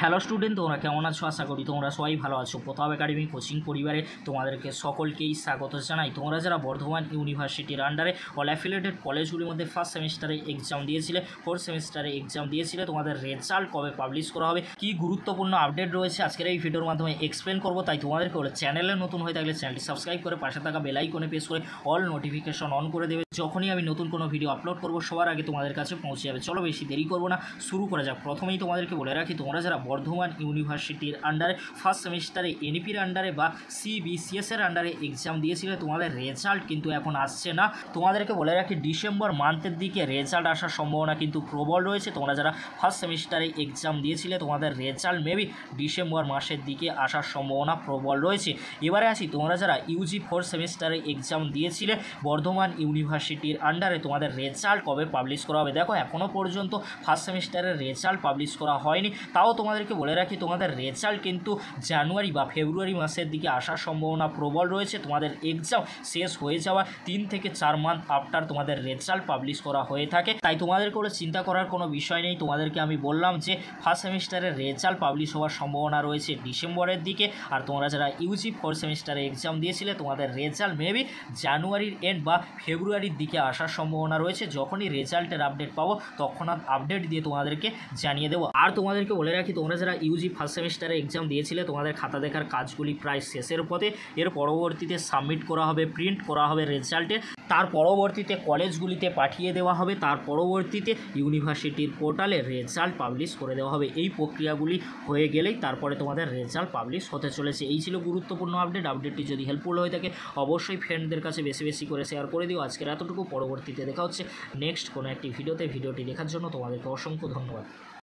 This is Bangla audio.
হ্যালো স্টুডেন্ট, তোমরা কেমন আছো? আশা করি তোমরা সবাই ভালো আছো। প্রতাপ একাডেমি কোচিং পরিবারে তোমাদেরকে সকলকেই স্বাগত জানাই। তোমরা যারা বর্ধমান ইউনিভার্সিটির আন্ডারে অল অ্যাফিলিয়েটেড কলেজগুলির মধ্যে ফার্স্ট সেমিস্টারে এক্সাম দিয়েছিলে, ফোর্থ সেমিস্টারে এক্সাম দিয়েছিলে, তোমাদের রেজাল্ট কবে পাবলিশ করা হবে, কী গুরুত্বপূর্ণ আপডেট রয়েছে আজকের এই ভিডিওর মাধ্যমে এক্সপ্লেন করবো। তাই তোমাদেরকে বলে চ্যানেলে নতুন হয়ে থাকলে চ্যানেলটি সাবস্ক্রাইব করে পাশে থাকা বেল আইকনে প্রেস করে অল নোটিফিকেশন অন করে দেবে। যখনই আমি নতুন কোনো ভিডিও আপলোড করবো সবার আগে তোমাদের কাছে পৌঁছে যাবে। চলো বেশি দেরি করবো না, শুরু করা যাক। প্রথমেই তোমাদেরকে বলে রাখি, তোমরা যারা বর্ধমান ইউনিভার্সিটির আন্ডারে ফার্স্ট সেমিস্টারে এনইপির আন্ডারে বা সিবিসিএসের আন্ডারে এক্সাম দিয়েছিলে, তোমাদের রেজাল্ট কিন্তু এখন আসছে না। তোমাদেরকে বলে রাখি, ডিসেম্বর মান্থের দিকে রেজাল্ট আসার সম্ভাবনা কিন্তু প্রবল রয়েছে। তোমরা যারা ফার্স্ট সেমিস্টারে এক্সাম দিয়েছিলে, তোমাদের রেজাল্ট মেবি ডিসেম্বর মাসের দিকে আসার সম্ভাবনা প্রবল রয়েছে। এবারে আসি, তোমরা যারা ইউজি ফোর্থ সেমিস্টারে এক্সাম দিয়েছিলে বর্ধমান ইউনিভার্সিটির আন্ডারে, তোমাদের রেজাল্ট কবে পাবলিশ করা হবে? দেখো, এখনও পর্যন্ত ফার্স্ট সেমিস্টারের রেজাল্ট পাবলিশ করা হয়নি। তাও তোমাদেরকে বলে রাখি, তোমাদের রেজাল্ট কিন্তু জানুয়ারি বা ফেব্রুয়ারি মাসের দিকে আসার সম্ভাবনা প্রবল রয়েছে। তোমাদের এক্সাম শেষ হয়ে যাওয়া 3 থেকে 4 মান্থ আফটার তোমাদের রেজাল্ট পাবলিশ করা হয়ে থাকে। তাই তোমাদের করে চিন্তা করার কোনো বিষয় নেই। তোমাদেরকে আমি বললাম যে ফার্স্ট সেমিস্টারের রেজাল্ট পাবলিশ হওয়ার সম্ভাবনা রয়েছে ডিসেম্বরের দিকে। আর তোমরা যারা ইউজি ফোর্থ সেমিস্টারে এক্সাম দিয়েছিলে, তোমাদের রেজাল্ট মেবি জানুয়ারির এন্ড বা ফেব্রুয়ারির দিকে আসার সম্ভাবনা রয়েছে। যখনই রেজাল্টের আপডেট পাবো তখন আপডেট দিয়ে তোমাদেরকে জানিয়ে দেবো। আর তোমাদেরকে বলে রাখি, তোমরা যারা ইউজি ফার্স্ট সেমিস্টারে এক্সাম দিয়েছিলে, তোমাদের খাতা দেখার কাজগুলি প্রায় শেষের পথে। এর পরবর্তীতে সাবমিট করা হবে, প্রিন্ট করা হবে রেজাল্টে, তার পরবর্তীতে কলেজগুলিতে পাঠিয়ে দেওয়া হবে, তার পরবর্তীতে ইউনিভার্সিটির পোর্টালে রেজাল্ট পাবলিশ করে দেওয়া হবে। এই প্রক্রিয়াগুলি হয়ে গেলেই তারপরে তোমাদের রেজাল্ট পাবলিশ হতে চলেছে। এই ছিল গুরুত্বপূর্ণ আপডেটটি যদি হেল্পফুল হয়ে থাকে অবশ্যই ফ্রেন্ডদের কাছে বেশি বেশি করে শেয়ার করে দিও। আজকের এতটুকু, পরবর্তীতে দেখা হচ্ছে নেক্সট কোনো একটি ভিডিওতে। ভিডিওটি দেখার জন্য তোমাদেরকে অসংখ্য ধন্যবাদ।